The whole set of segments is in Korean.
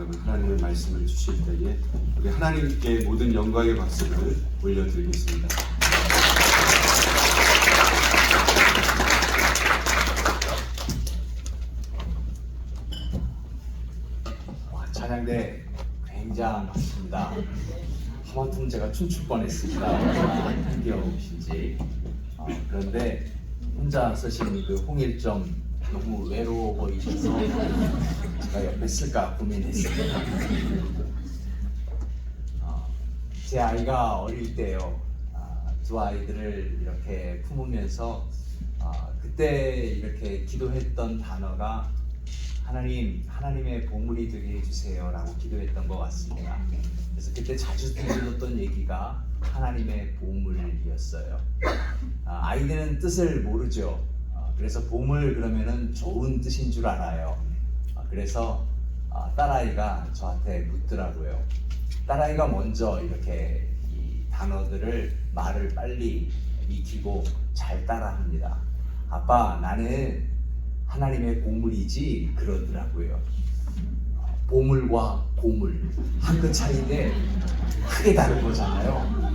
하나님의 말씀을 주실 때에 우리 하나님께 모든 영광의 박수를 올려드리겠습니다. 찬양대 굉장했습니다. 하마터면 제가 춤출 뻔했습니다. 한겨우신지. 그런데 혼자 쓰신 그 홍일점 너무 외로워 보이셔서 제가 옆에 쓸까 고민했습니다. 제 아이가 어릴 때요, 두 아이들을 이렇게 품으면서 그때 이렇게 기도했던 단어가 하나님의 보물이 되게 해주세요 라고 기도했던 것 같습니다. 그래서 그때 자주 들었던 얘기가 하나님의 보물이었어요. 아이들은 뜻을 모르죠. 그래서 보물 그러면은 좋은 뜻인 줄 알아요. 그래서 딸아이가 저한테 묻더라고요. 딸아이가 먼저 이렇게 이 단어들을 말을 빨리 익히고 잘 따라합니다. 아빠, 나는 하나님의 보물이지 그러더라고요. 보물과 고물 한 끗 차이인데 크게 다른 거잖아요.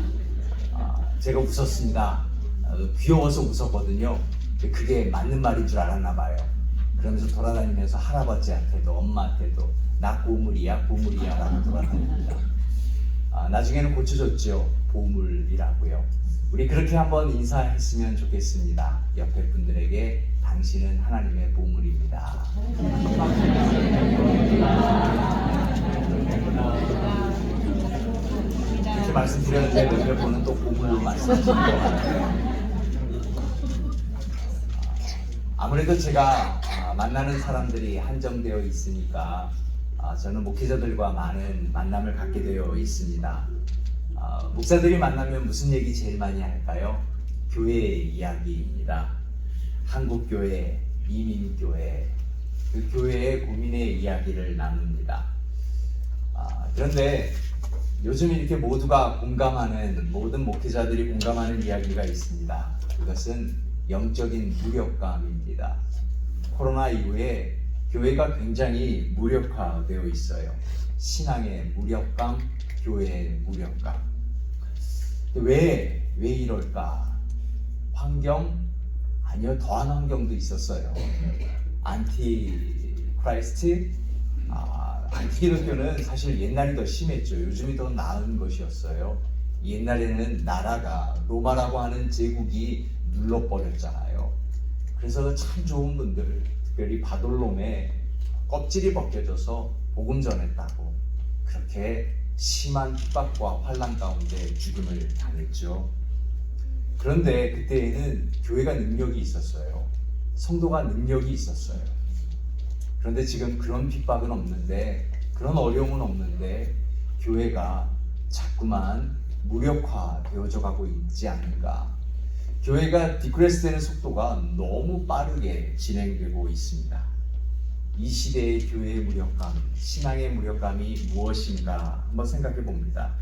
제가 웃었습니다. 귀여워서 웃었거든요. 그게 맞는 말인 줄 알았나 봐요. 그러면서 돌아다니면서 할아버지한테도 엄마한테도 나 고물이야 라고 돌아다닙니다. 나중에는 고쳐졌죠. 보물이라고요. 우리 그렇게 한번 인사했으면 좋겠습니다. 옆에 분들에게 당신은 하나님의 보물입니다. 이렇게 말씀드렸는데 몇 번은 또 보물로 말씀하시는 것 같아요. 아무래도 제가 만나는 사람들이 한정되어 있으니까 저는 목회자들과 많은 만남을 갖게 되어 있습니다. 목사들이 만나면 무슨 얘기 제일 많이 할까요? 교회 이야기입니다. 한국교회, 이민교회, 그 교회의 고민의 이야기를 나눕니다. 그런데 요즘 이렇게 모두가 공감하는, 모든 목회자들이 공감하는 이야기가 있습니다. 그것은 영적인 무력감입니다. 코로나 이후에 교회가 굉장히 무력화되어 있어요. 신앙의 무력감, 교회의 무력감. 왜 이럴까? 환경? 아니요, 더한 환경도 있었어요. 안티크라이스트? 안티기독교는 사실 옛날이 더 심했죠. 요즘이 더 나은 것이었어요. 옛날에는 나라가 로마라고 하는 제국이 눌러버렸잖아요. 그래서 참 좋은 분들, 특별히 바돌롬의 껍질이 벗겨져서 복음 전했다고 그렇게 심한 핍박과 환난 가운데 죽음을 당했죠. 그런데 그때에는 교회가 능력이 있었어요. 성도가 능력이 있었어요. 그런데 지금 그런 핍박은 없는데, 그런 어려움은 없는데 교회가 자꾸만 무력화되어져 가고 있지 않는가. 교회가 디크레스되는 속도가 너무 빠르게 진행되고 있습니다. 이 시대의 교회의 무력감, 신앙의 무력감이 무엇인가 한번 생각해 봅니다.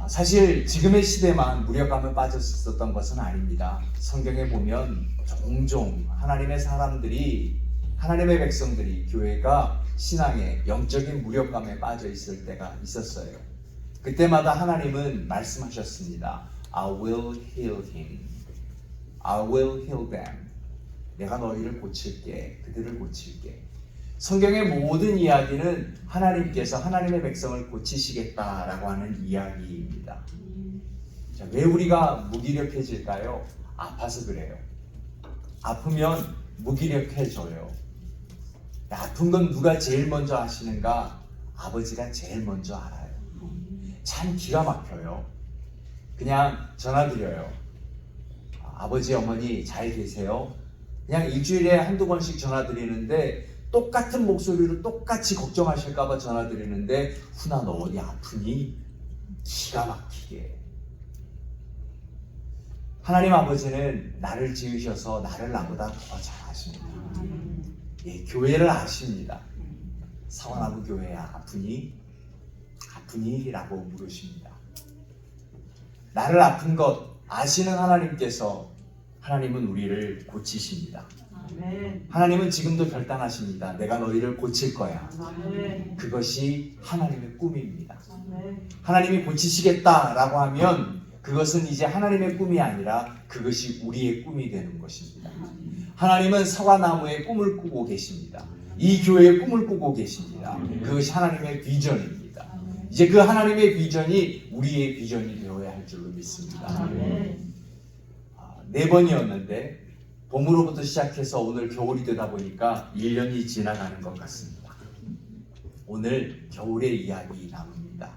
사실 지금의 시대만 무력감에 빠졌었던 것은 아닙니다. 성경에 보면 종종 하나님의 사람들이, 하나님의 백성들이, 교회가 신앙의 영적인 무력감에 빠져 있을 때가 있었어요. 그때마다 하나님은 말씀하셨습니다. I will heal him. I will heal them. 내가 너희를 고칠게. 그들을 고칠게. 성경의 모든 이야기는 하나님께서 하나님의 백성을 고치시겠다라고 하는 이야기입니다. 자, 왜 우리가 무기력해질까요? 아파서 그래요. 아프면 무기력해져요. 아픈 건 누가 제일 먼저 아시는가? 아버지가 제일 먼저 알아요. 참 기가 막혀요. 그냥 전화드려요. 아버지, 어머니 잘 계세요? 그냥 일주일에 한두 번씩 전화드리는데 똑같은 목소리로 똑같이 걱정하실까봐 전화드리는데, 훈아 너 어디 아프니? 기가 막히게. 하나님 아버지는 나를 지으셔서 나를 나보다 더 잘 아십니다. 예, 교회를 아십니다. 사원나무 교회야 아프니? 아프니? 라고 물으십니다. 나를 아픈 것 아시는 하나님께서, 하나님은 우리를 고치십니다. 아멘. 하나님은 지금도 결단하십니다. 내가 너희를 고칠 거야. 아멘. 그것이 하나님의 꿈입니다. 아멘. 하나님이 고치시겠다라고 하면 그것은 이제 하나님의 꿈이 아니라 그것이 우리의 꿈이 되는 것입니다. 하나님은 사과나무의 꿈을 꾸고 계십니다. 이 교회의 꿈을 꾸고 계십니다. 그것이 하나님의 비전입니다. 이제 그 하나님의 비전이 우리의 비전이 되어야 할 줄로 믿습니다. 아멘. 4번이었는데 봄으로부터 시작해서 오늘 겨울이 되다 보니까 1년이 지나가는 것 같습니다. 오늘 겨울의 이야기 나눕니다.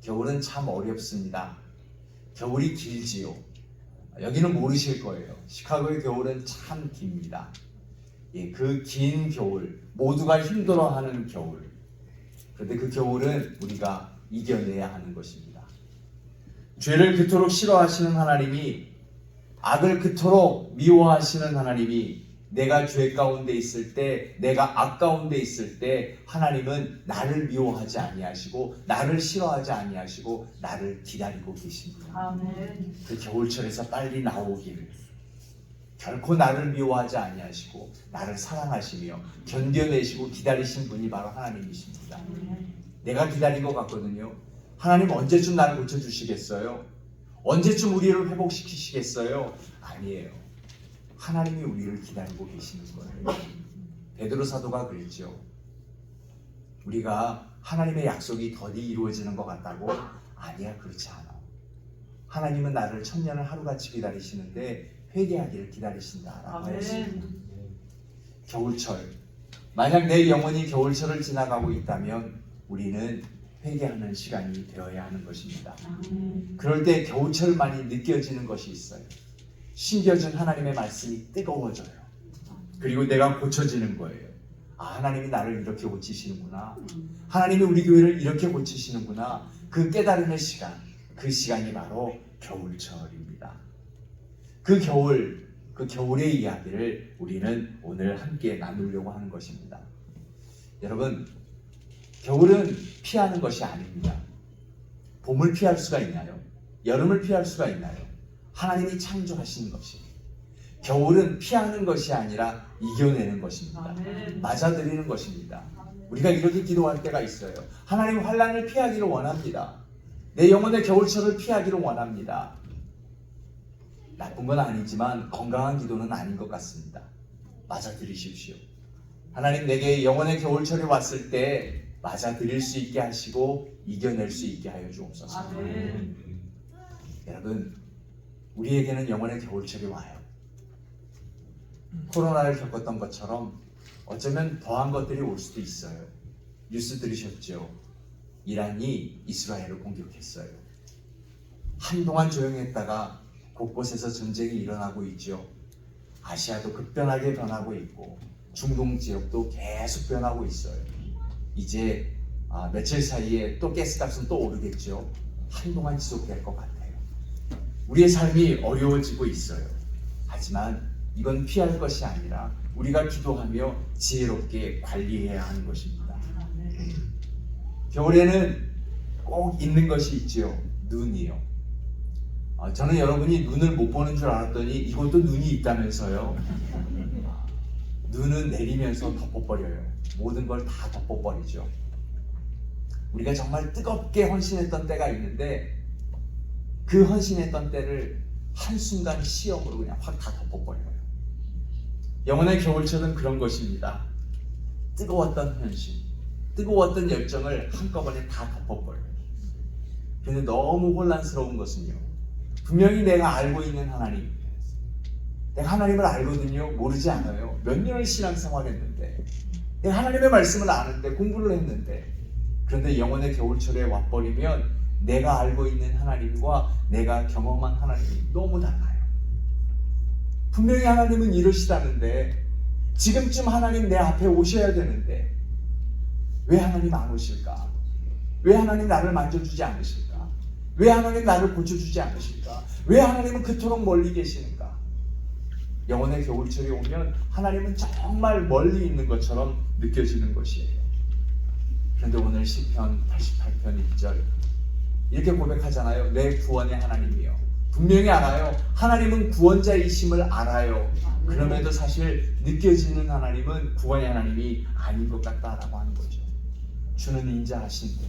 겨울은 참 어렵습니다. 겨울이 길지요. 여기는 모르실 거예요. 시카고의 겨울은 참 깁니다. 그 긴 겨울, 모두가 힘들어하는 겨울. 그런데 그 겨울은 우리가 이겨내야 하는 것입니다. 죄를 그토록 싫어하시는 하나님이, 악을 그토록 미워하시는 하나님이, 내가 죄 가운데 있을 때, 내가 악 가운데 있을 때 하나님은 나를 미워하지 아니하시고 나를 싫어하지 아니하시고 나를 기다리고 계십니다. 아멘. 그 겨울철에서 빨리 나오기를, 결코 나를 미워하지 아니하시고 나를 사랑하시며 견뎌내시고 기다리신 분이 바로 하나님이십니다. 내가 기다린 것 같거든요. 하나님 언제쯤 나를 고쳐주시겠어요? 언제쯤 우리를 회복시키시겠어요? 아니에요. 하나님이 우리를 기다리고 계시는 거예요. 베드로 사도가 그랬죠. 우리가 하나님의 약속이 더디 이루어지는 것 같다고? 아니야, 그렇지 않아. 하나님은 나를 천년을 하루같이 기다리시는데 회개하기를 기다리신다라고 했습니다. 겨울철, 만약 내 영혼이 겨울철을 지나가고 있다면 우리는 회개하는 시간이 되어야 하는 것입니다. 그럴 때 겨울철만이 느껴지는 것이 있어요. 심겨준 하나님의 말씀이 뜨거워져요. 그리고 내가 고쳐지는 거예요. 하나님이 나를 이렇게 고치시는구나. 하나님이 우리 교회를 이렇게 고치시는구나. 그 깨달음의 시간, 그 시간이 바로 겨울철입니다. 그 겨울의 이야기를 우리는 오늘 함께 나누려고 하는 것입니다. 여러분, 겨울은 피하는 것이 아닙니다. 봄을 피할 수가 있나요? 여름을 피할 수가 있나요? 하나님이 창조하신 것이. 겨울은 피하는 것이 아니라 이겨내는 것입니다. 아멘. 맞아들이는 것입니다. 우리가 이렇게 기도할 때가 있어요. 하나님, 환난을 피하기를 원합니다. 내 영혼의 겨울철을 피하기를 원합니다. 나쁜 건 아니지만 건강한 기도는 아닌 것 같습니다. 맞아들이십시오. 하나님, 내게 영혼의 겨울철이 왔을 때 맞아들일 수 있게 하시고 이겨낼 수 있게 하여 주옵소서. 아멘. 여러분, 우리에게는 영혼의 겨울철이 와요. 코로나를 겪었던 것처럼 어쩌면 더한 것들이 올 수도 있어요. 뉴스 들으셨죠? 이란이 이스라엘을 공격했어요. 한동안 조용했다가 곳곳에서 전쟁이 일어나고 있죠. 아시아도 급변하게 변하고 있고 중동 지역도 계속 변하고 있어요. 이제 며칠 사이에 또 가스값은 또 오르겠죠. 한동안 지속될 것 같아요. 우리의 삶이 어려워지고 있어요. 하지만 이건 피할 것이 아니라 우리가 기도하며 지혜롭게 관리해야 하는 것입니다. 겨울에는 꼭 있는 것이 있죠. 눈이요. 저는 여러분이 눈을 못 보는 줄 알았더니 이것도 눈이 있다면서요. 눈은 내리면서 덮어버려요. 모든 걸 다 덮어버리죠. 우리가 정말 뜨겁게 헌신했던 때가 있는데 그 헌신했던 때를 한순간 시험으로 그냥 확 다 덮어버려요. 영혼의 겨울철은 그런 것입니다. 뜨거웠던 헌신, 뜨거웠던 열정을 한꺼번에 다 덮어버려요. 그런데 너무 혼란스러운 것은요, 분명히 내가 알고 있는 하나님, 내가 하나님을 알거든요. 모르지 않아요. 몇 년을 신앙생활 했는데, 내가 하나님의 말씀을 아는데, 공부를 했는데, 그런데 영혼의 겨울철에 와버리면 내가 알고 있는 하나님과 내가 경험한 하나님이 너무 달라요. 분명히 하나님은 이러시다는데, 지금쯤 하나님 내 앞에 오셔야 되는데 왜 하나님 안 오실까? 왜 하나님 나를 만져주지 않으실까? 왜 하나님 나를 고쳐주지 않으실까? 왜 하나님은 그토록 멀리 계시는가? 영혼의 겨울철이 오면 하나님은 정말 멀리 있는 것처럼 느껴지는 것이에요. 그런데 오늘 시편 88편 1절 이렇게 고백하잖아요. 내 구원의 하나님이여, 분명히 알아요. 하나님은 구원자이심을 알아요. 그럼에도 사실 느껴지는 하나님은 구원의 하나님이 아닌 것 같다라고 하는 거죠. 주는 인자하신데,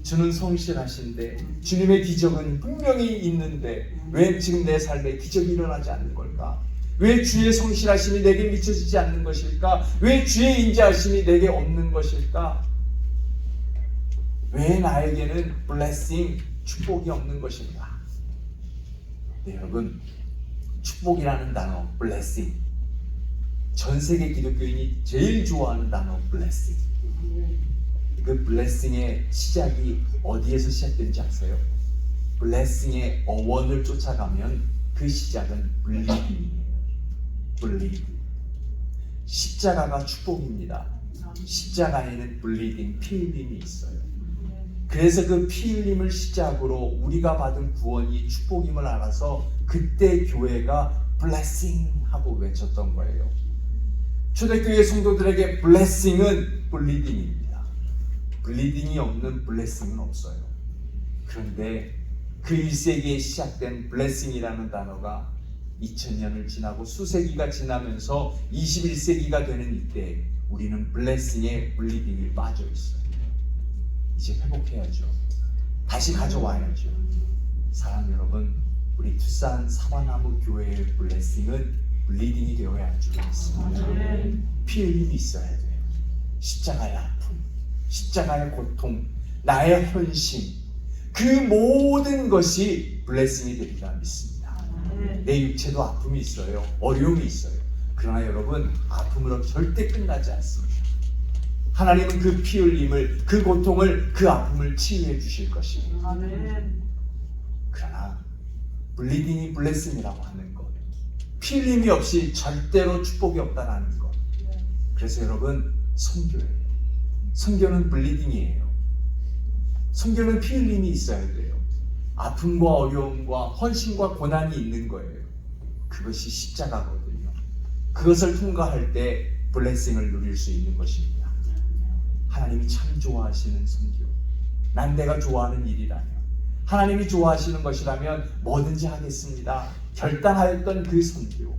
주는 성실하신데, 주님의 기적은 분명히 있는데 왜 지금 내 삶에 기적이 일어나지 않는 걸까? 왜 주의 성실하심이 내게 미쳐지지 않는 것일까? 왜 주의 인자하심이 내게 없는 것일까? 왜 나에게는 blessing, 축복이 없는 것인가? 네, 여러분, 축복이라는 단어, blessing, 전 세계 기독교인이 제일 좋아하는 단어, blessing. 그 blessing의 시작이 어디에서 시작된지 아세요? blessing의 어원을 쫓아가면 그 시작은 bleeding이에요. bleeding. 십자가가 축복입니다. 십자가에는 bleeding, 피 흘림이 있어요. 그래서 그 피 흘림을 시작으로 우리가 받은 구원이 축복임을 알아서 그때 교회가 blessing 하고 외쳤던 거예요. 초대교회 성도들에게 blessing은 bleeding입니다. bleeding이 없는 blessing은 없어요. 그런데 그 1세기에 시작된 blessing이라는 단어가 2000년을 지나고 수세기가 지나면서 21세기가 되는 이때 우리는 blessing에 bleeding이 빠져 있어요. 이제 회복해야죠. 다시 가져와야죠. 사랑 여러분, 우리 투싼 사과나무 교회의 블레싱은 블리딩이 되어야 할 줄 믿습니다. 피 흘림이 있어야 돼요. 십자가의 아픔, 십자가의 고통, 나의 헌신, 그 모든 것이 블레싱이 되리라 믿습니다. 내 육체도 아픔이 있어요. 어려움이 있어요. 그러나 여러분, 아픔으로 절대 끝나지 않습니다. 하나님은 그 피 흘림을, 그 고통을, 그 아픔을 치유해 주실 것입니다. 그러나 블리딩이 블레싱이라고 하는 것, 피 흘림이 없이 절대로 축복이 없다는 것. 그래서 여러분, 선교예요. 선교는 블리딩이에요. 선교는 피 흘림이 있어야 돼요. 아픔과 어려움과 헌신과 고난이 있는 거예요. 그것이 십자가거든요. 그것을 통과할 때 블레싱을 누릴 수 있는 것입니다. 하나님이 참 좋아하시는 선교, 난 내가 좋아하는 일이라면, 하나님이 좋아하시는 것이라면 뭐든지 하겠습니다 결단하였던 그 선교,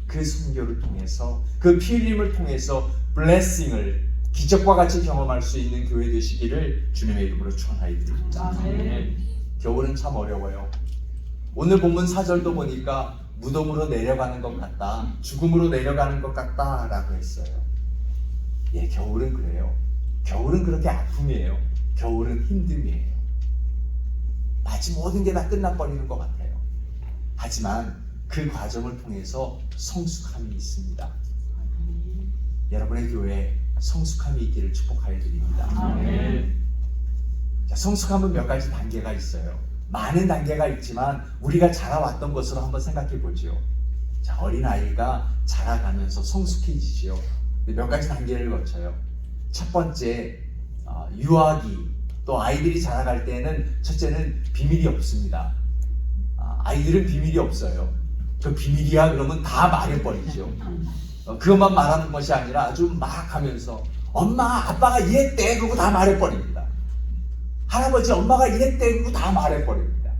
그 선교를 통해서, 그 피 흘림을 통해서 블레싱을 기적과 같이 경험할 수 있는 교회 되시기를 주님의 이름으로 축원하여 드립니다. 겨울은 참 어려워요. 오늘 본문 4절도 보니까 무덤으로 내려가는 것 같다, 죽음으로 내려가는 것 같다 라고 했어요. 예, 겨울은 그래요. 겨울은 그렇게 아픔이에요. 겨울은 힘듦이에요. 마치 모든 게 다 끝나버리는 것 같아요. 하지만 그 과정을 통해서 성숙함이 있습니다. 여러분의 교회에 성숙함이 있기를 축복하여 드립니다. 자, 성숙함은 몇 가지 단계가 있어요. 많은 단계가 있지만 우리가 자라왔던 것으로 한번 생각해 보죠. 자, 어린아이가 자라가면서 성숙해지죠. 몇 가지 단계를 거쳐요. 첫 번째, 유아기, 또 아이들이 자라갈 때는 첫째는 비밀이 없습니다. 아이들은 비밀이 없어요. 그 비밀이야 그러면 다 말해버리죠. 그것만 말하는 것이 아니라 아주 막 하면서 엄마, 아빠가 이랬대 그러고 다 말해버립니다. 할아버지, 엄마가 이랬대 그러고 다 말해버립니다.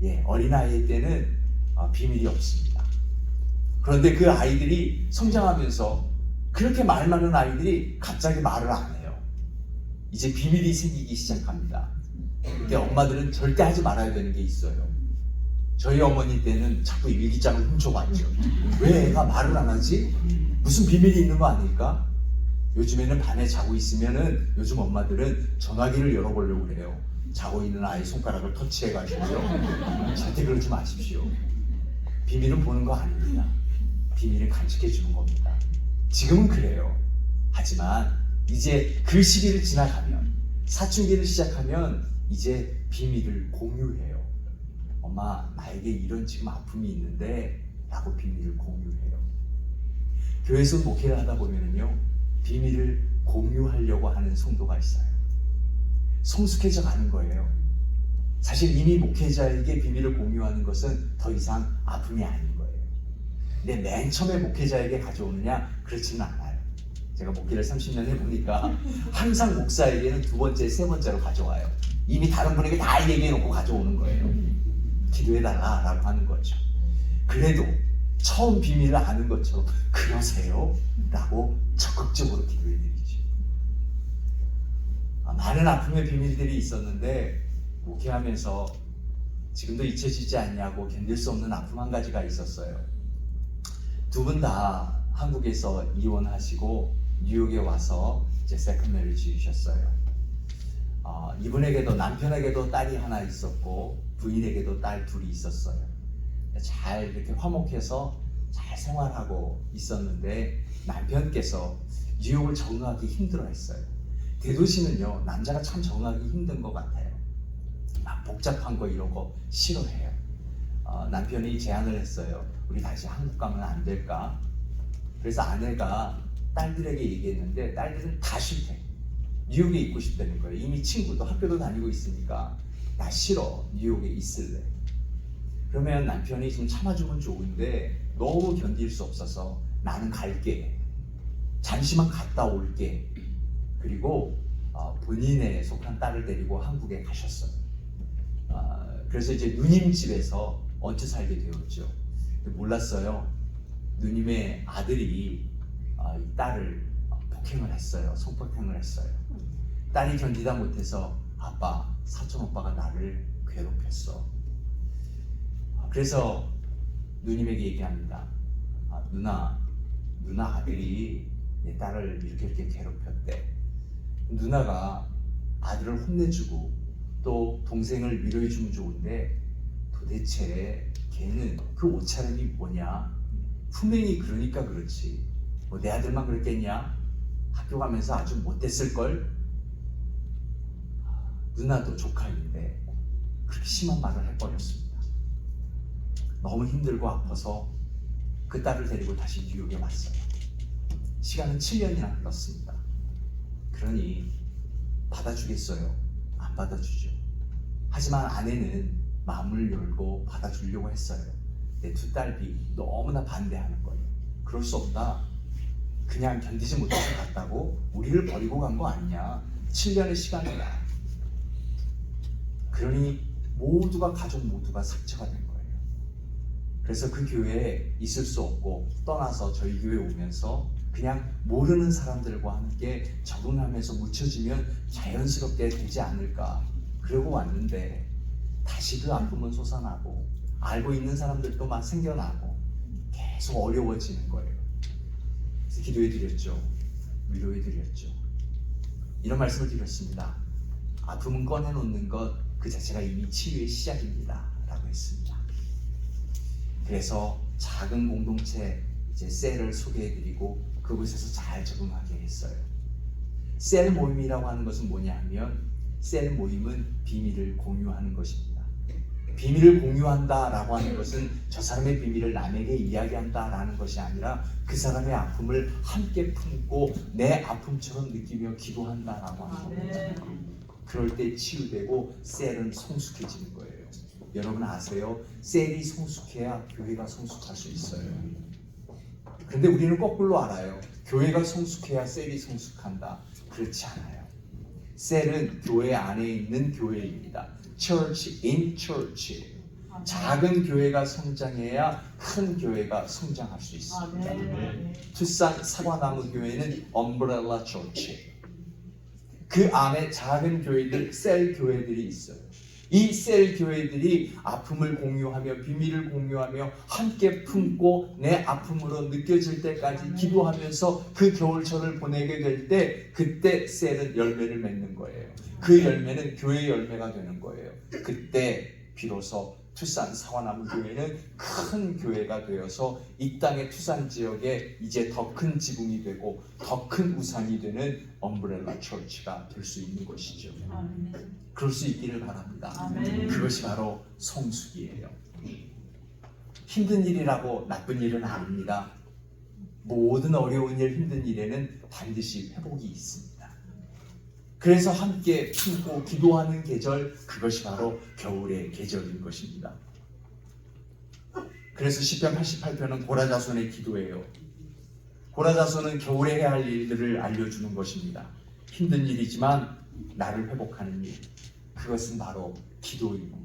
예, 어린아이 때는 비밀이 없습니다. 그런데 그 아이들이 성장하면서 그렇게 말 많은 아이들이 갑자기 말을 안 해요. 이제 비밀이 생기기 시작합니다. 근데 엄마들은 절대 하지 말아야 되는 게 있어요. 저희 어머니 때는 자꾸 일기장을 훔쳐봤죠. 왜 애가 말을 안 하지? 무슨 비밀이 있는 거 아닐까? 요즘에는 밤에 자고 있으면은 요즘 엄마들은 전화기를 열어보려고 그래요. 자고 있는 아이 손가락을 터치해가지고요. 절대 그러지 마십시오. 비밀은 보는 거 아닙니다. 비밀은 간직해 주는 겁니다. 지금은 그래요. 하지만 이제 그 시기를 지나가면, 사춘기를 시작하면 이제 비밀을 공유해요. 엄마, 나에게 이런 지금 아픔이 있는데 라고 비밀을 공유해요. 교회에서 목회를 하다 보면은요, 비밀을 공유하려고 하는 성도가 있어요. 성숙해져 가는 거예요. 사실 이미 목회자에게 비밀을 공유하는 것은 더 이상 아픔이 아닌 거예요. 근데 맨 처음에 목회자에게 가져오느냐? 그렇지는 않아요. 제가 목회를 30년 해보니까 항상 목사에게는 두 번째, 세 번째로 가져와요. 이미 다른 분에게 다 얘기해놓고 가져오는 거예요. 기도해달라라고 하는 거죠. 그래도 처음 비밀을 아는 것처럼 그러세요? 라고 적극적으로 기도해드리죠. 많은 아픔의 비밀들이 있었는데 목회하면서 지금도 잊혀지지 않냐고 견딜 수 없는 아픔 한 가지가 있었어요. 두 분 다 한국에서 이혼하시고 뉴욕에 와서 이제 세컨 매리지이셨어요. 이분에게도 남편에게도 딸이 하나 있었고 부인에게도 딸 둘이 있었어요. 잘 이렇게 화목해서 잘 생활하고 있었는데 남편께서 뉴욕을 적응하기 힘들어했어요. 대도시는요 남자가 참 적응하기 힘든 것 같아요. 막 복잡한 거 이런 거 싫어해요. 남편이 제안을 했어요. 우리 다시 한국 가면 안 될까? 그래서 아내가 딸들에게 얘기했는데 딸들은 다 싫대. 뉴욕에 있고 싶다는 거예요. 이미 친구도 학교도 다니고 있으니까 나 싫어. 뉴욕에 있을래. 그러면 남편이 좀 참아주면 좋은데 너무 견딜 수 없어서 나는 갈게. 잠시만 갔다 올게. 그리고 본인에 속한 딸을 데리고 한국에 가셨어요. 그래서 이제 누님 집에서 얹혀 살게 되었죠. 몰랐어요. 누님의 아들이 이 딸을 폭행을 했어요. 성폭행을 했어요. 딸이 견디다 못해서 아빠, 사촌 오빠가 나를 괴롭혔어. 그래서 누님에게 얘기합니다. 누나 아들이 내 딸을 이렇게 괴롭혔대. 누나가 아들을 혼내주고 또 동생을 위로해주면 좋은데 도대체 걔는 그 옷차림이 뭐냐? 분명히 그러니까 그렇지. 뭐 내 아들만 그랬겠냐? 학교 가면서 아주 못됐을걸? 누나도 조카인데 그렇게 심한 말을 해버렸습니다. 너무 힘들고 아파서 그 딸을 데리고 다시 뉴욕에 왔어요. 시간은 7년이나 흘렀습니다. 그러니 받아주겠어요? 안 받아주죠. 하지만 아내는 마음을 열고 받아주려고 했어요. 내 두 딸이 너무나 반대하는 거예요. 그럴 수 없다. 그냥 견디지 못해서 갔다고 우리를 버리고 간 거 아니냐. 7년의 시간이다. 그러니 모두가 가족 모두가 상처가 된 거예요. 그래서 그 교회에 있을 수 없고 떠나서 저희 교회에 오면서 그냥 모르는 사람들과 함께 적응하면서 묻혀지면 자연스럽게 되지 않을까 그러고 왔는데 다시 그 아픔은 솟아나고 알고 있는 사람들도 막 생겨나고 계속 어려워지는 거예요. 그래서 기도해드렸죠. 위로해드렸죠. 이런 말씀을 드렸습니다. 아픔은 꺼내놓는 것 그 자체가 이미 치유의 시작입니다 라고 했습니다. 그래서 작은 공동체 이제 셀을 소개해드리고 그곳에서 잘 적응하게 했어요. 셀 모임이라고 하는 것은 뭐냐 하면 셀 모임은 비밀을 공유하는 것입니다. 비밀을 공유한다라고 하는 것은 저 사람의 비밀을 남에게 이야기한다라는 것이 아니라 그 사람의 아픔을 함께 품고 내 아픔처럼 느끼며 기도한다라고 하는 겁니다. 그럴 때 치유되고 셀은 성숙해지는 거예요. 여러분 아세요? 셀이 성숙해야 교회가 성숙할 수 있어요. 그런데 우리는 거꾸로 알아요. 교회가 성숙해야 셀이 성숙한다. 그렇지 않아요. 셀은 교회 안에 있는 교회입니다. Church in Church. 작은 교회가 성장해야 큰 교회가 성장할 수 있습니다. 투싼 사과나무 교회는 Umbrella Church. 그 안에 작은 교회들, 셀 교회들이 있어요. 이 셀 교회들이 아픔을 공유하며 비밀을 공유하며 함께 품고 내 아픔으로 느껴질 때까지 기도하면서 그 겨울철을 보내게 될 때 그때 셀은 열매를 맺는 거예요. 그 열매는 교회의 열매가 되는 거예요. 그때 비로소 투싼 사과나무 교회는 큰 교회가 되어서 이 땅의 투싼 지역에 이제 더 큰 지붕이 되고 더 큰 우상이 되는 엄브렐라 처치가 될 수 있는 것이죠. 그럴 수 있기를 바랍니다. 그것이 바로 성숙이에요. 힘든 일이라고 나쁜 일은 아닙니다. 모든 어려운 일, 힘든 일에는 반드시 회복이 있습니다. 그래서 함께 품고 기도하는 계절, 그것이 바로 겨울의 계절인 것입니다. 그래서 시편 88편은 고라자손의 기도예요. 고라자손은 겨울에 해야 할 일들을 알려주는 것입니다. 힘든 일이지만 나를 회복하는 일, 그것은 바로 기도입니다.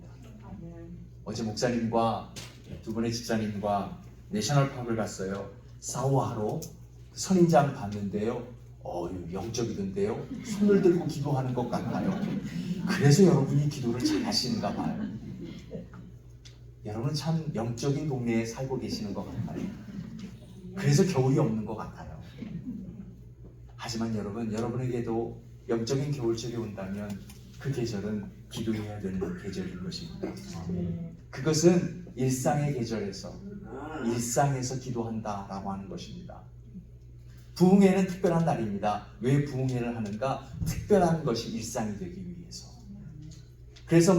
어제 목사님과 두 분의 집사님과 내셔널파크를 갔어요. 사우하러 선인장 봤는데요. 영적이던데요. 손을 들고 기도하는 것 같아요. 그래서 여러분이 기도를 잘 하시는가 봐요. 여러분은 참 영적인 동네에 살고 계시는 것 같아요. 그래서 겨울이 없는 것 같아요. 하지만 여러분에게도 영적인 겨울철이 온다면 그 계절은 기도해야 되는 계절인 것입니다. 그것은 일상의 계절에서 일상에서 기도한다라고 하는 것입니다. 부흥회는 특별한 날입니다. 왜 부흥회를 하는가? 특별한 것이 일상이 되기 위해서. 그래서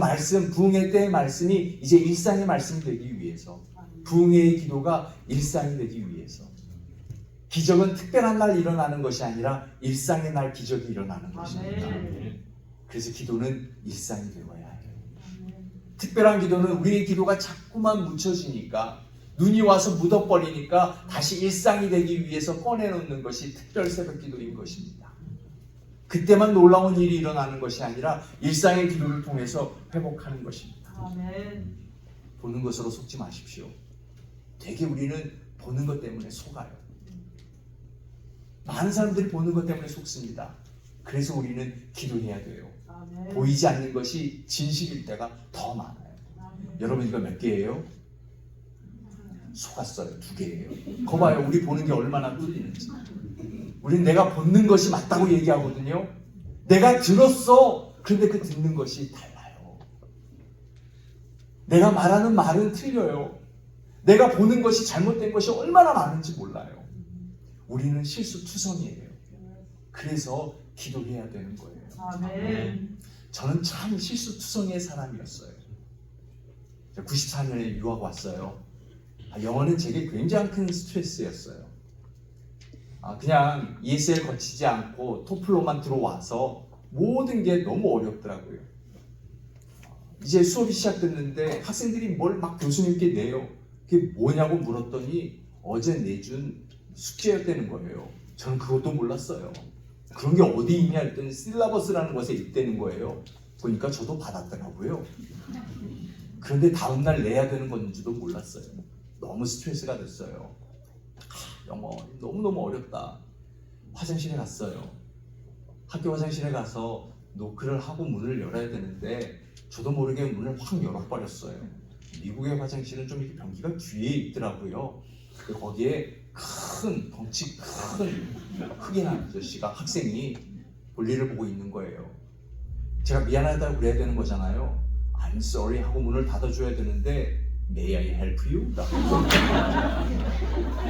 부흥회 때의 말씀이 이제 일상의 말씀이 되기 위해서, 부흥회의 기도가 일상이 되기 위해서. 기적은 특별한 날 일어나는 것이 아니라 일상의 날 기적이 일어나는 것입니다. 그래서 기도는 일상이 되어야 해요. 특별한 기도는 우리의 기도가 자꾸만 묻혀지니까, 눈이 와서 묻어버리니까 다시 일상이 되기 위해서 꺼내놓는 것이 특별 새벽 기도인 것입니다. 그때만 놀라운 일이 일어나는 것이 아니라 일상의 기도를 통해서 회복하는 것입니다. 보는 것으로 속지 마십시오. 되게 우리는 보는 것 때문에 속아요. 많은 사람들이 보는 것 때문에 속습니다. 그래서 우리는 기도해야 돼요. 보이지 않는 것이 진실일 때가 더 많아요. 여러분 이거 몇 개예요? 속았어요. 2개예요. 거 봐요. 우리 보는 게 얼마나 틀리는지. 우리는 내가 보는 것이 맞다고 얘기하거든요. 내가 들었어. 그런데 그 듣는 것이 달라요. 내가 말하는 말은 틀려요. 내가 보는 것이 잘못된 것이 얼마나 많은지 몰라요. 우리는 실수투성이에요. 그래서 기도해야 되는 거예요. 저는 참 실수투성이의 사람이었어요. 94년에 유학 왔어요. 영어는 제게 굉장히 큰 스트레스였어요. 그냥 ESL 거치지 않고 토플로만 들어와서 모든 게 너무 어렵더라고요. 이제 수업이 시작됐는데 학생들이 뭘 막 교수님께 내요. 그게 뭐냐고 물었더니 어제 내준 숙제였다는 거예요. 저는 그것도 몰랐어요. 그런 게 어디 있냐 했더니 실라버스라는 것에 있다는 거예요. 보니까 저도 받았더라고요. 그런데 다음날 내야 되는 건지도 몰랐어요. 너무 스트레스가 됐어요. 영어 너무너무 어렵다. 화장실에 갔어요. 학교 화장실에 가서 노크를 하고 문을 열어야 되는데 저도 모르게 문을 확 열어버렸어요. 미국의 화장실은 좀 이렇게 변기가 뒤에 있더라고요. 거기에 큰 덩치 큰 흑인 아저씨가 학생이 볼일을 보고 있는 거예요. 제가 미안하다고 그래야 되는 거잖아요. I'm sorry 하고 문을 닫아줘야 되는데 May I help you?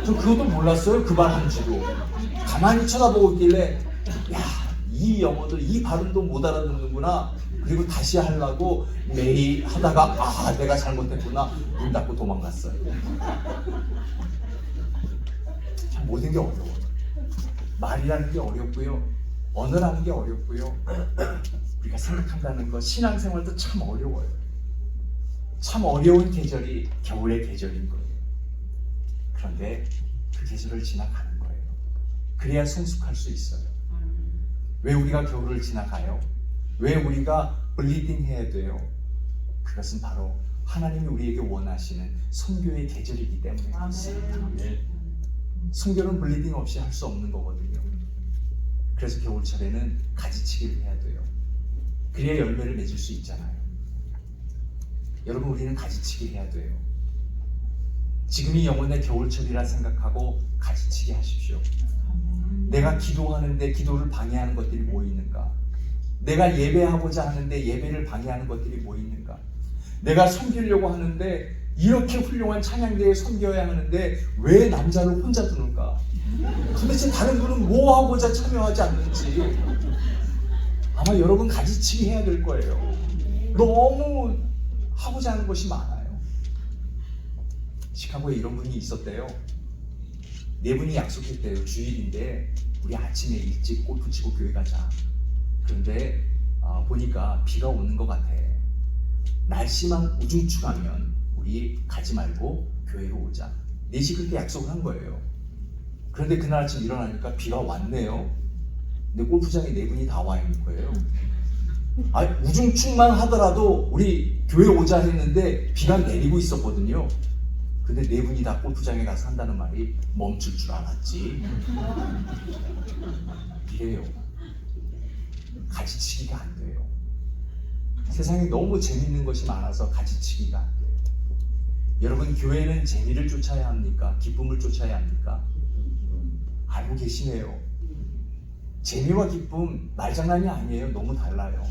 저 그것도 몰랐어요. 그 말 한지도. 가만히 쳐다보고 있길래 야, 이 영어도 이 발음도 못 알아듣는구나. 그리고 다시 하려고 May 하다가 내가 잘못했구나. 문 닫고 도망갔어요. 참 모든 게 어려워요. 말이라는 게 어렵고요. 언어라는 게 어렵고요. 우리가 생각한다는 것, 신앙생활도 참 어려워요. 참 어려운 계절이 겨울의 계절인 거예요. 그런데 그 계절을 지나가는 거예요. 그래야 성숙할 수 있어요. 왜 우리가 겨울을 지나가요? 왜 우리가 블리딩 해야 돼요? 그것은 바로 하나님이 우리에게 원하시는 선교의 계절이기 때문에 그렇습니다. 선교는 블리딩 없이 할 수 없는 거거든요. 그래서 겨울철에는 가지치기를 해야 돼요. 그래야 열매를 맺을 수 있잖아요. 여러분 우리는 가지치기 해야 돼요. 지금이 영혼의 겨울철이라 생각하고 가지치기 하십시오. 내가 기도하는데 기도를 방해하는 것들이 뭐 있는가? 내가 예배하고자 하는데 예배를 방해하는 것들이 뭐 있는가? 내가 섬기려고 하는데 이렇게 훌륭한 찬양대에 섬겨야 하는데 왜 남자를 혼자 두는가? 도대체 다른 분은 뭐 하고자 참여하지 않는지 아마 여러분 가지치기 해야 될 거예요. 너무 하고자 하는 것이 많아요. 시카고에 이런 분이 있었대요. 4분이 약속했대요. 주일인데 우리 아침에 일찍 골프 치고 교회 가자. 그런데 보니까 비가 오는 것 같아. 날씨만 우중충하면 우리 가지 말고 교회로 오자. 4시 그렇게 약속을 한 거예요. 그런데 그날 아침 일어나니까 비가 왔네요. 근데 골프장에 4분이 다 와 있는 거예요. 우중충만 하더라도 우리 교회 오자 했는데 비가 내리고 있었거든요. 근데 네 분이 다 골프장에 가서 한다는 말이 멈출 줄 알았지. 이래요. 가지치기가 안 돼요. 세상에 너무 재밌는 것이 많아서 가지치기가 안 돼요. 여러분, 교회는 재미를 쫓아야 합니까? 기쁨을 쫓아야 합니까? 알고 계시네요. 재미와 기쁨 말장난이 아니에요. 너무 달라요.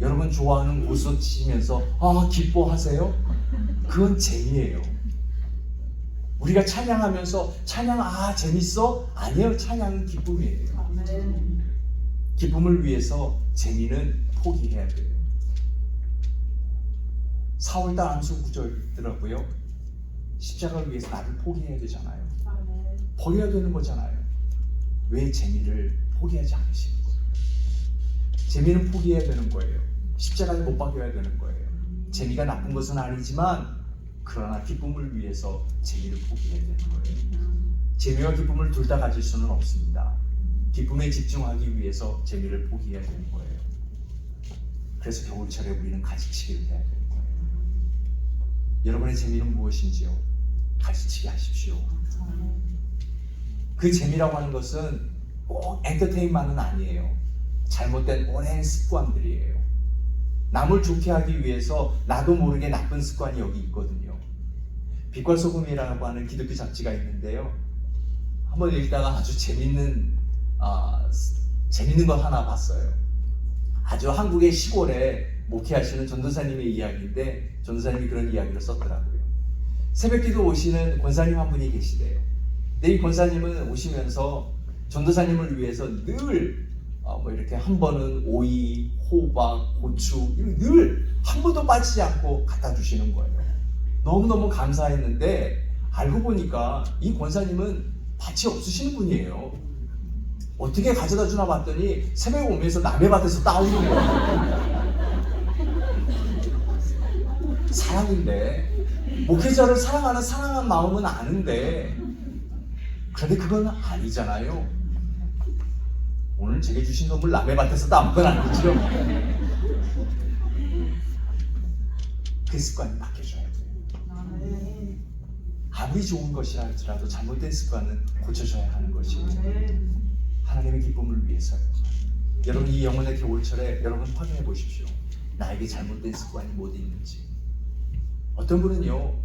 여러분 좋아하는 고스톱 치시면서 기뻐하세요? 그건 재미예요. 우리가 찬양하면서 찬양 재밌어? 아니에요. 찬양은 기쁨이에요. 아멘. 기쁨을 위해서 재미는 포기해야 돼요. 4월달 암수 구절이더라고요. 십자가를 위해서 나를 포기해야 되잖아요. 아멘. 버려야 되는 거잖아요. 왜 재미를 포기하지 않으시는 거예요? 재미는 포기해야 되는 거예요. 십자가를 못 박여야 되는 거예요. 재미가 나쁜 것은 아니지만 그러나 기쁨을 위해서 재미를 포기해야 되는 거예요. 재미와 기쁨을 둘 다 가질 수는 없습니다. 기쁨에 집중하기 위해서 재미를 포기해야 되는 거예요. 그래서 겨울철에 우리는 가지치기를 해야 되는 거예요. 여러분의 재미는 무엇인지요? 가지치기 하십시오. 그 재미라고 하는 것은 꼭 엔터테인먼트는 아니에요. 잘못된 오랜 습관들이에요. 남을 좋게 하기 위해서 나도 모르게 나쁜 습관이 여기 있거든요. 빛과 소금이라고 하는 기독교 잡지가 있는데요. 한번 읽다가 아주 재밌는 것 하나 봤어요. 아주 한국의 시골에 목회하시는 전도사님의 이야기인데 전도사님이 그런 이야기를 썼더라고요. 새벽기도 오시는 권사님 한 분이 계시대요. 근데 이 권사님은 오시면서 전도사님을 위해서 늘 이렇게 한 번은 오이, 호박, 고추 늘 한 번도 빠지지 않고 갖다 주시는 거예요. 너무너무 감사했는데 알고 보니까 이 권사님은 밭이 없으시는 분이에요. 어떻게 가져다 주나 봤더니 새벽에 오면서 남의 밭에서 따오는 거예요. 사랑인데 목회자를 사랑하는 마음은 아는데 그런데 그건 아니잖아요. 오늘 제게 주신 선물 남의 밭에서 따온 건 아니죠. 그 습관이 바뀌어줘야 돼요. 아무리 좋은 것이라 할지라도 잘못된 습관은 고쳐줘야 하는 것이에요. 하나님의 기쁨을 위해서요. 여러분 이 영혼의 겨울철에 여러분 확인해 보십시오. 나에게 잘못된 습관이 뭐가 있는지. 어떤 분은요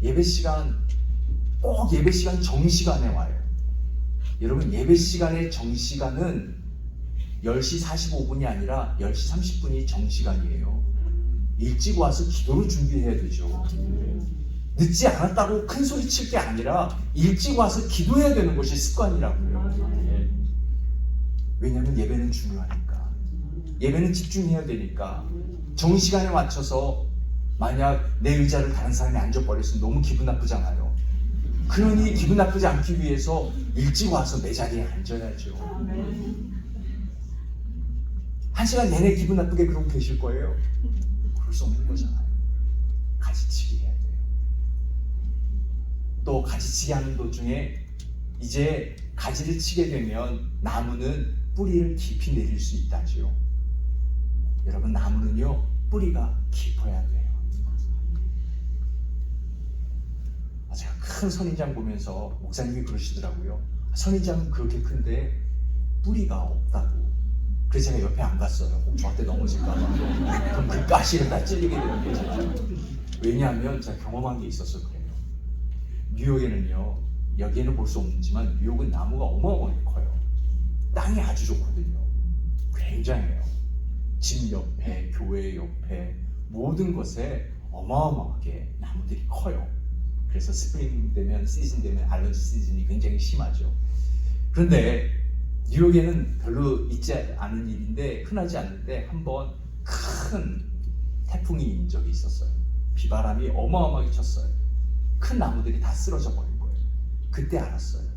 예배 시간 꼭 예배 시간 정시간에 와요. 여러분 예배 시간의 정시간은 10시 45분이 아니라 10시 30분이 정시간이에요. 일찍 와서 기도를 준비해야 되죠. 늦지 않았다고 큰 소리 칠 게 아니라 일찍 와서 기도해야 되는 것이 습관이라고요. 왜냐하면 예배는 중요하니까. 예배는 집중해야 되니까. 정시간에 맞춰서 만약 내 의자를 다른 사람이 앉아버렸으면 너무 기분 나쁘잖아요. 그러니 기분 나쁘지 않기 위해서 일찍 와서 내 자리에 앉아야죠. 한 시간 내내 기분 나쁘게 그러고 계실 거예요? 그럴 수 없는 거잖아요. 가지치기 해야 돼요. 또 가지치기 하는 도중에 이제 가지를 치게 되면 나무는 뿌리를 깊이 내릴 수 있다지요. 여러분 나무는요 뿌리가 깊어야 돼요. 제가 큰 선인장 보면서 목사님이 그러시더라고요. 선인장은 그렇게 큰데 뿌리가 없다고. 그래서 제가 옆에 안 갔어요. 저한테 넘어질까 봐. 그럼 그 가시를 다 찔리게 되는 거죠. 왜냐하면 제가 경험한 게 있어서 그래요. 뉴욕에는요, 여기에는 볼 수 없지만 뉴욕은 나무가 어마어마하게 커요. 땅이 아주 좋거든요. 굉장해요. 집 옆에, 교회 옆에 모든 것에 어마어마하게 나무들이 커요. 그래서 스프링 되면, 시즌 되면 알러지 시즌이 굉장히 심하죠. 그런데 뉴욕에는 별로 있지 않은 일인데, 흔하지 않는데 한번 큰 태풍이 인 적이 있었어요. 비바람이 어마어마하게 쳤어요. 큰 나무들이 다 쓰러져 버린 거예요. 그때 알았어요.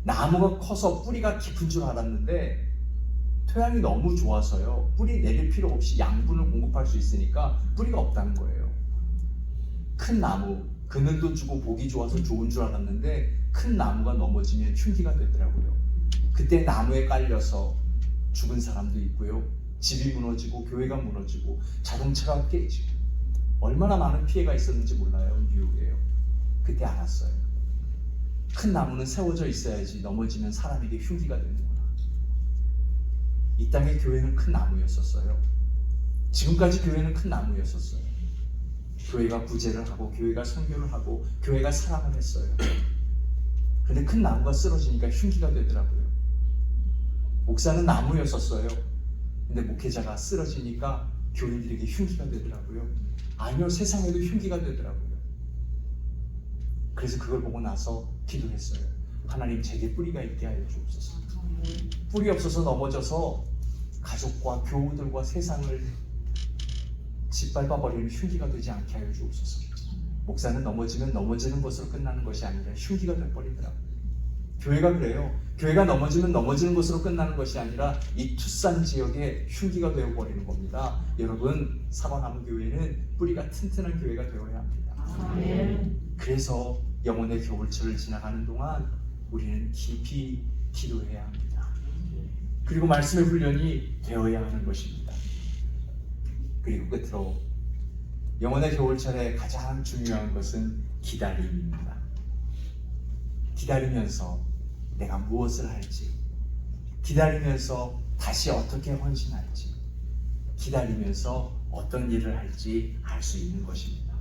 나무가 커서 뿌리가 깊은 줄 알았는데 토양이 너무 좋아서요. 뿌리 내릴 필요 없이 양분을 공급할 수 있으니까 뿌리가 없다는 거예요. 큰 나무, 그늘도 주고 보기 좋아서 좋은 줄 알았는데 큰 나무가 넘어지면 흉기가 되더라고요. 그때 나무에 깔려서 죽은 사람도 있고요. 집이 무너지고 교회가 무너지고 자동차가 깨지고 얼마나 많은 피해가 있었는지 몰라요. 뉴욕에요. 그때 알았어요. 큰 나무는 세워져 있어야지 넘어지면 사람에게 흉기가 되는구나. 이 땅의 교회는 큰 나무였었어요. 지금까지 교회는 큰 나무였었어요. 교회가 구제를 하고 교회가 선교를 하고 교회가 사랑을 했어요. 근데 큰 나무가 쓰러지니까 흉기가 되더라고요. 목사는 나무였었어요. 근데 목회자가 쓰러지니까 교인들에게 흉기가 되더라고요. 아니요, 세상에도 흉기가 되더라고요. 그래서 그걸 보고 나서 기도했어요. 하나님, 제게 뿌리가 있게 하여 주옵소서. 뿌리 없어서 넘어져서 가족과 교우들과 세상을 짓밟아버리는 흉기가 되지 않게 하여 주옵소서. 목사는 넘어지면 넘어지는 것으로 끝나는 것이 아니라 흉기가 되어버리더라고요. 교회가 그래요. 교회가 넘어지면 넘어지는 것으로 끝나는 것이 아니라 이 투싼 지역에 흉기가 되어버리는 겁니다. 여러분, 사과나무 교회는 뿌리가 튼튼한 교회가 되어야 합니다. 아멘. 그래서 영혼의 겨울철을 지나가는 동안 우리는 깊이 기도해야 합니다. 그리고 말씀의 훈련이 되어야 하는 것입니다. 그리고 끝으로 영혼의 겨울철에 가장 중요한 것은 기다림입니다. 기다리면서 내가 무엇을 할지, 기다리면서 다시 어떻게 헌신할지, 기다리면서 어떤 일을 할지 알 수 있는 것입니다.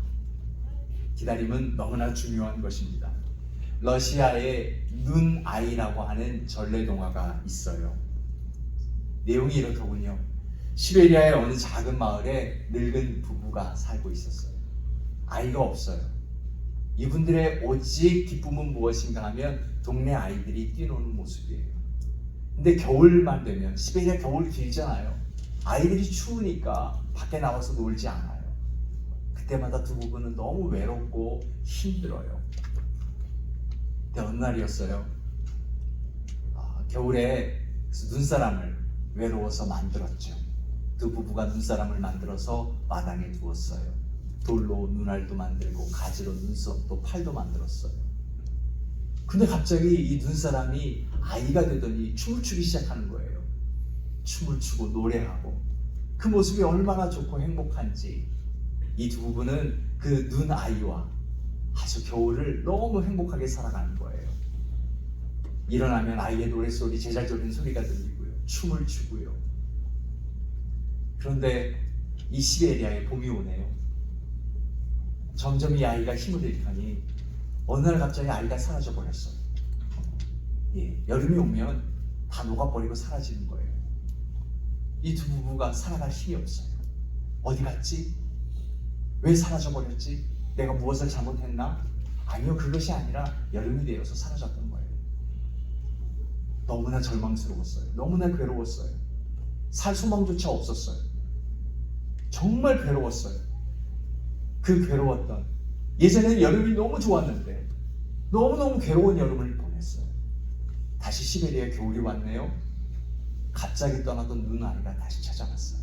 기다림은 너무나 중요한 것입니다. 러시아에 눈아이라고 하는 전래동화가 있어요. 내용이 이렇더군요. 시베리아의 어느 작은 마을에 늙은 부부가 살고 있었어요. 아이가 없어요. 이분들의 오직 기쁨은 무엇인가 하면 동네 아이들이 뛰노는 모습이에요. 근데 겨울만 되면, 시베리아 겨울 길잖아요. 아이들이 추우니까 밖에 나와서 놀지 않아요. 그때마다 두 부부는 너무 외롭고 힘들어요. 근데 어느 날이었어요. 겨울에 눈사람을 외로워서 만들었죠. 두 부부가 눈사람을 만들어서 마당에 두었어요. 돌로 눈알도 만들고 가지로 눈썹도 팔도 만들었어요. 근데 갑자기 이 눈사람이 아이가 되더니 춤을 추기 시작하는 거예요. 춤을 추고 노래하고 그 모습이 얼마나 좋고 행복한지 이 두 부부는 그 눈아이와 아주 겨울을 너무 행복하게 살아가는 거예요. 일어나면 아이의 노랫소리, 제잘저린 소리가 들리고요. 춤을 추고요. 그런데 이 시베리아에 봄이 오네요. 점점 이 아이가 힘을 잃더니 어느 날 갑자기 아이가 사라져 버렸어요. 여름이 오면 다 녹아버리고 사라지는 거예요. 이 두 부부가 살아갈 힘이 없어요. 어디 갔지? 왜 사라져 버렸지? 내가 무엇을 잘못했나? 아니요, 그것이 아니라 여름이 되어서 사라졌던 거예요. 너무나 절망스러웠어요. 너무나 괴로웠어요. 살 소망조차 없었어요. 정말 괴로웠어요. 그 괴로웠던, 예전에는 여름이 너무 좋았는데 너무너무 괴로운 여름을 보냈어요. 다시 시베리아 겨울이 왔네요. 갑자기 떠나던 눈아이가 다시 찾아왔어요.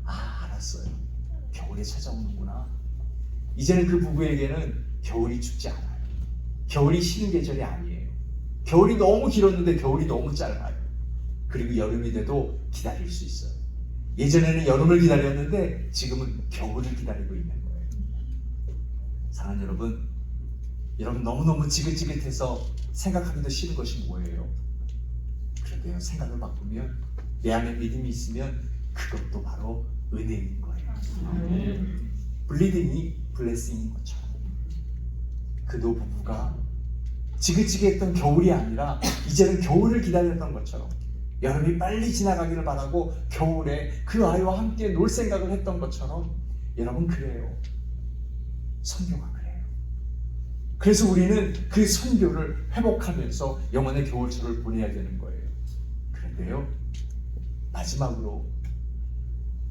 알았어요. 겨울이 찾아오는구나. 이제는 그 부부에게는 겨울이 춥지 않아요. 겨울이 싫은 계절이 아니에요. 겨울이 너무 길었는데 겨울이 너무 짧아요. 그리고 여름이 돼도 기다릴 수 있어요. 예전에는 여름을 기다렸는데 지금은 겨울을 기다리고 있는 거예요. 사랑하는 여러분 너무너무 지긋지긋해서 생각하기도 싫은 것이 뭐예요? 그런데요, 생각을 바꾸면, 내 안에 믿음이 있으면 그것도 바로 은혜인 거예요. 블리딩이 블레싱인 것처럼 그도 부부가 지긋지긋했던 겨울이 아니라 이제는 겨울을 기다렸던 것처럼, 여름이 빨리 지나가기를 바라고 겨울에 그 아이와 함께 놀 생각을 했던 것처럼, 여러분 그래요. 선교가 그래요. 그래서 우리는 그 선교를 회복하면서 영혼의 겨울철을 보내야 되는 거예요. 그런데요, 마지막으로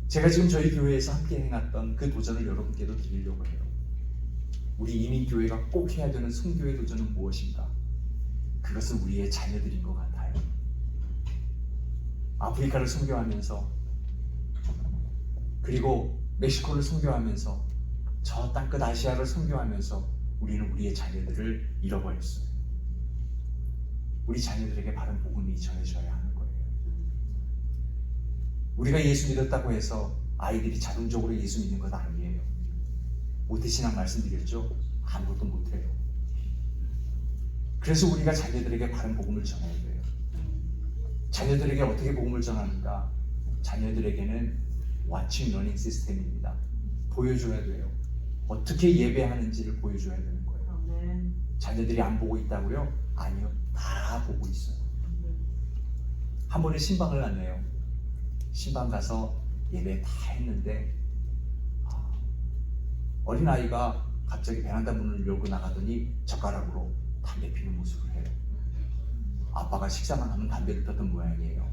제가 지금 저희 교회에서 함께 행했던 그 도전을 여러분께도 드리려고 해요. 우리 이민교회가 꼭 해야 되는 선교의 도전은 무엇인가? 그것은 우리의 자녀들인 것 같아요. 아프리카를 선교하면서, 그리고 멕시코를 선교하면서, 저 땅끝 아시아를 선교하면서 우리는 우리의 자녀들을 잃어버렸어요. 우리 자녀들에게 바른 복음이 전해져야 하는 거예요. 우리가 예수 믿었다고 해서 아이들이 자동적으로 예수 믿는 것 아니에요. 모태신앙 말씀드렸죠? 아무것도 못해요. 그래서 우리가 자녀들에게 바른 복음을 전해야 돼요. 자녀들에게 어떻게 복음을 전하는가? 자녀들에게는 와칭 러닝 시스템입니다. 보여줘야 돼요. 어떻게 예배하는지를 보여줘야 되는 거예요. 아멘. 자녀들이 안 보고 있다고요? 아니요. 다 보고 있어요. 한 번에 신방을 갔네요. 신방 가서 예배 다 했는데 어린아이가 갑자기 베란다 문을 열고 나가더니 젓가락으로 담배 피는 모습을 해요. 아빠가 식사만 하면 담배를 폈던 모양이에요.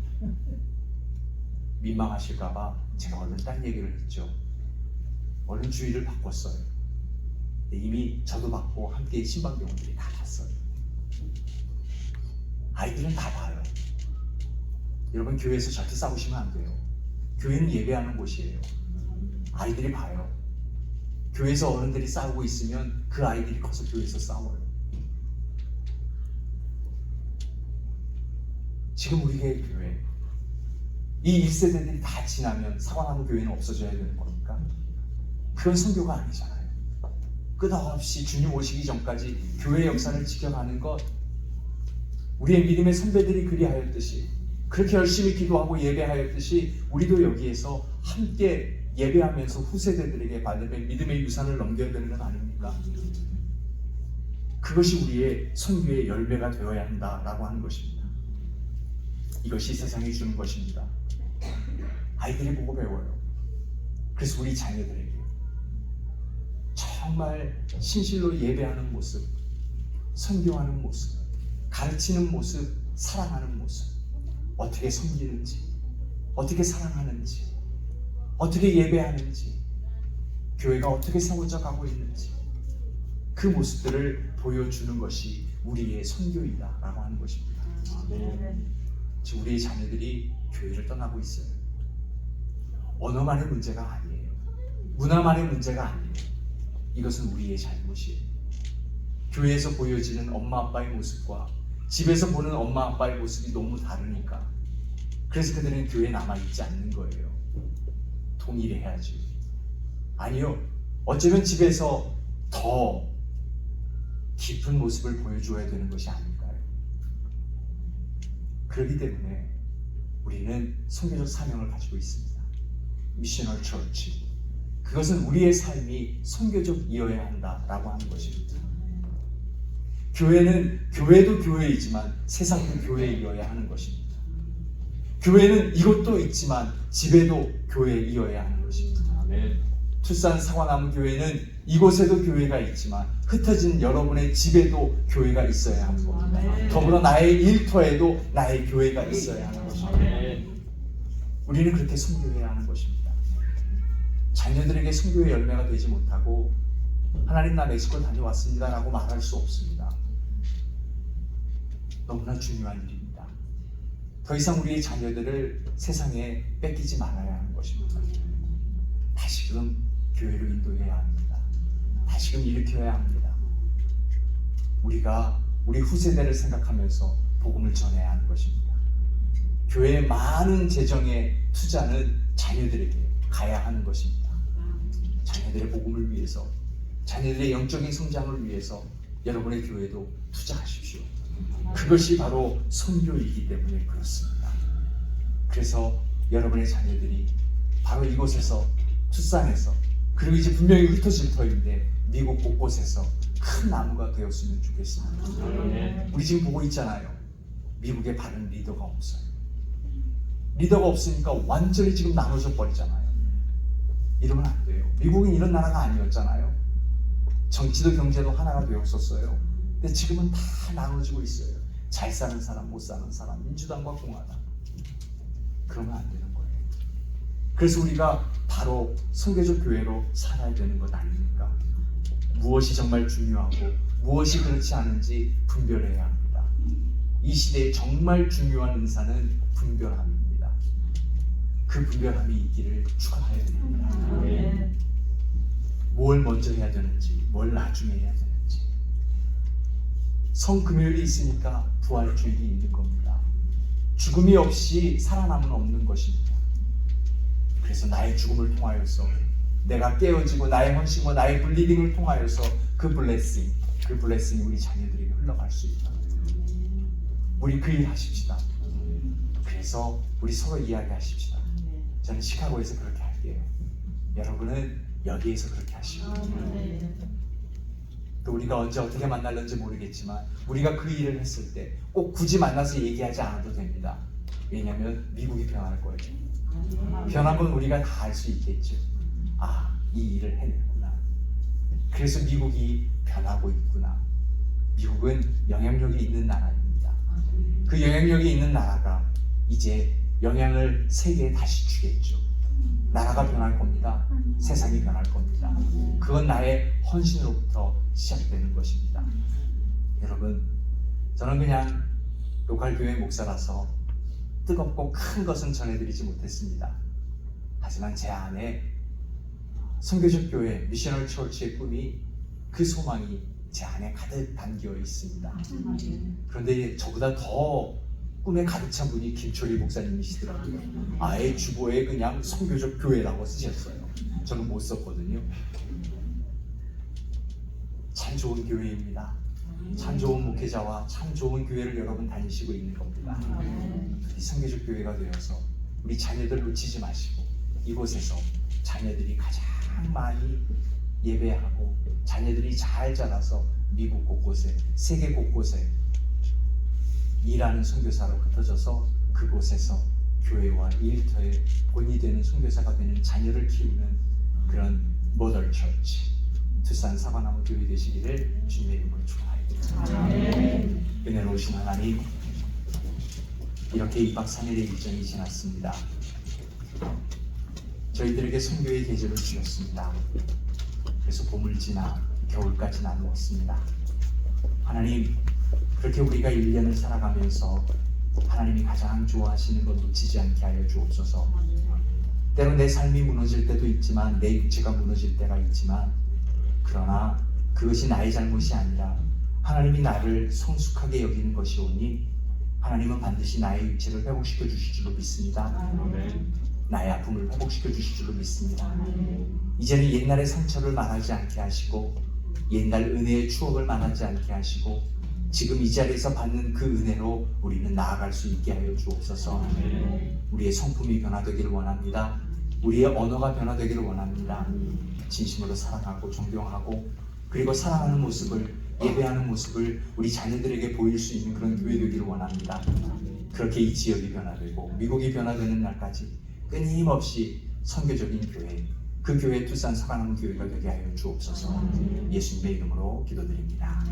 민망하실까봐 제가 얼른 딴 얘기를 했죠. 얼른 주의를 바꿨어요. 이미 저도 받고 함께 신방 경우들이 다 봤어요. 아이들은 다 봐요. 여러분 교회에서 절대 싸우시면 안 돼요. 교회는 예배하는 곳이에요. 아이들이 봐요. 교회에서 어른들이 싸우고 있으면 그 아이들이 커서 교회에서 싸워요. 지금 우리 교회 이 1세대들이 다 지나면 사과나무 교회는 없어져야 되는 겁니까? 그건 선교가 아니잖아요. 끝없이 주님 오시기 전까지 교회 역사를 지켜가는 것, 우리의 믿음의 선배들이 그리하였듯이, 그렇게 열심히 기도하고 예배하였듯이 우리도 여기에서 함께 예배하면서 후세대들에게 받는 믿음의 유산을 넘겨야 되는 건 아닙니까? 그것이 우리의 선교의 열매가 되어야 한다라고 하는 것입니다. 이것이 세상이 주는 것입니다. 아이들이 보고 배워요. 그래서 우리 자녀들에게 정말 신실로 예배하는 모습, 선교하는 모습, 가르치는 모습, 사랑하는 모습, 어떻게 섬기는지, 어떻게 사랑하는지, 어떻게 예배하는지, 교회가 어떻게 세워져 가고 있는지, 그 모습들을 보여주는 것이 우리의 선교이다라고 하는 것입니다. 지금 우리의 자녀들이 교회를 떠나고 있어요. 언어만의 문제가 아니에요. 문화만의 문제가 아니에요. 이것은 우리의 잘못이에요. 교회에서 보여지는 엄마 아빠의 모습과 집에서 보는 엄마 아빠의 모습이 너무 다르니까 그래서 그들은 교회에 남아있지 않는 거예요. 동일해야지. 아니요. 어쩌면 집에서 더 깊은 모습을 보여줘야 되는 것이 아닐까요? 그렇기 때문에 우리는 선교적 사명을 가지고 있습니다. 미셔널 처치. 그것은 우리의 삶이 선교적이어야 한다라고 하는 것입니다. 교회는 교회도 교회이지만 세상도 교회이어야 하는 것입니다. 교회는 이것도 있지만 집에도 교회이어야 하는 것입니다. 투싼 사과나무 교회는 이곳에도 교회가 있지만 흩어진 여러분의 집에도 교회가 있어야 하는 겁니다. 더불어 나의 일터에도 나의 교회가 있어야 하는 것입니다. 우리는 그렇게 선교해야 하는 것입니다. 자녀들에게 선교의 열매가 되지 못하고 하나님 나 멕시코 다녀왔습니다 라고 말할 수 없습니다. 너무나 중요한 일입니다. 더 이상 우리의 자녀들을 세상에 뺏기지 말아야 하는 것입니다. 다시금 교회로 인도해야 합니다. 다시금 일으켜야 합니다. 우리가 우리 후세대를 생각하면서 복음을 전해야 하는 것입니다. 교회의 많은 재정의 투자는 자녀들에게 가야 하는 것입니다. 자녀들의 복음을 위해서, 자녀들의 영적인 성장을 위해서 여러분의 교회도 투자하십시오. 그것이 바로 선교이기 때문에 그렇습니다. 그래서 여러분의 자녀들이 바로 이곳에서 투싼에서, 그리고 이제 분명히 흩어질 터인데 미국 곳곳에서 큰 나무가 되었으면 좋겠습니다. 우리 지금 보고 있잖아요. 미국에 바른 리더가 없어요. 리더가 없으니까 완전히 지금 나눠져 버리잖아요. 이러면 안 돼요. 미국은 이런 나라가 아니었잖아요. 정치도 경제도 하나가 되었었어요. 근데 지금은 다 나눠지고 있어요. 잘 사는 사람, 못 사는 사람, 민주당과 공화당. 그러면 안 되는 거예요. 그래서 우리가 바로 선교적 교회로 살아야 되는 것 아닙니까? 무엇이 정말 중요하고 무엇이 그렇지 않은지 분별해야 합니다. 이 시대에 정말 중요한 은사는 분별함입니다. 그 분별함이 있기를 축원해야 됩니다. 뭘 먼저 해야 되는지, 뭘 나중에 해야 되는지. 성금요일이 있으니까 부활주일이 있는 겁니다. 죽음이 없이 살아남은 없는 것입니다. 그래서 나의 죽음을 통하여서 내가 깨어지고 나의 헌신과 나의 블리딩을 통하여서 그 블레싱이 우리 자녀들에게 흘러갈 수 있다. 우리 그 일 하십시다. 그래서 우리 서로 이야기하십시다. 저는 시카고에서 그렇게 할게요. 여러분은 여기에서 그렇게 하시고, 또 우리가 언제 어떻게 만날는지 모르겠지만 우리가 그 일을 했을 때 꼭 굳이 만나서 얘기하지 않아도 됩니다. 왜냐하면 미국이 변할 거예요. 변한 건 우리가 다 알 수 있겠죠. 아, 이 일을 해냈구나. 그래서 미국이 변하고 있구나. 미국은 영향력이 있는 나라입니다. 그 영향력이 있는 나라가 이제 영향을 세계에 다시 주겠죠. 나라가 변할 겁니다. 세상이 변할 겁니다. 그건 나의 헌신으로부터 시작되는 것입니다. 여러분, 저는 그냥 로컬 교회 목사라서 뜨겁고 큰 것은 전해드리지 못했습니다. 하지만 제 안에 선교적 교회, 미셔널 처치의 꿈이, 그 소망이 제 안에 가득 담겨 있습니다. 그런데 저보다 더 꿈에 가득 찬 분이 김초리 목사님이시더라고요. 아예 주보에 그냥 선교적 교회라고 쓰셨어요. 저는 못 썼거든요. 참 좋은 교회입니다. 참 좋은 목회자와 참 좋은 교회를 여러분 다니시고 있는 겁니다. 이 선교적 교회가 되어서 우리 자녀들 놓치지 마시고 이곳에서 자녀들이 가장 많이 예배하고 자녀들이 잘 자라서 미국 곳곳에, 세계 곳곳에 일하는 선교사로 흩어져서 그곳에서 교회와 일터의 본이 되는 선교사가 되는 자녀를 키우는 그런 모델 처치, 두산 사과나무 교회 되시기를 주님의 이름으로 축원하옵니다. 은혜로우신 하나님, 이렇게 2박 3일의 일정이 지났습니다. 저희들에게 선교의 계절을 주셨습니다. 그래서 봄을 지나 겨울까지 나누었습니다. 하나님, 그렇게 우리가 1년을 살아가면서 하나님이 가장 좋아하시는 것 놓치지 않게 하여 주옵소서. 때로 내 삶이 무너질 때도 있지만, 내 육체가 무너질 때가 있지만, 그러나 그것이 나의 잘못이 아니라 하나님이 나를 성숙하게 여기는 것이오니 하나님은 반드시 나의 육체를 회복시켜 주실 줄로 믿습니다. 나의 아픔을 회복시켜 주실 줄로 믿습니다. 이제는 옛날의 상처를 말하지 않게 하시고 옛날 은혜의 추억을 말하지 않게 하시고 지금 이 자리에서 받는 그 은혜로 우리는 나아갈 수 있게 하여 주옵소서. 우리의 성품이 변화되기를 원합니다. 우리의 언어가 변화되기를 원합니다. 진심으로 사랑하고 존경하고 그리고 사랑하는 모습을, 예배하는 모습을 우리 자녀들에게 보일 수 있는 그런 교회 되기를 원합니다. 그렇게 이 지역이 변화되고 미국이 변화되는 날까지 끊임없이 선교적인 교회, 그 교회 두산 사랑하는 교회가 되게 하여 주옵소서. 예수님의 이름으로 기도드립니다.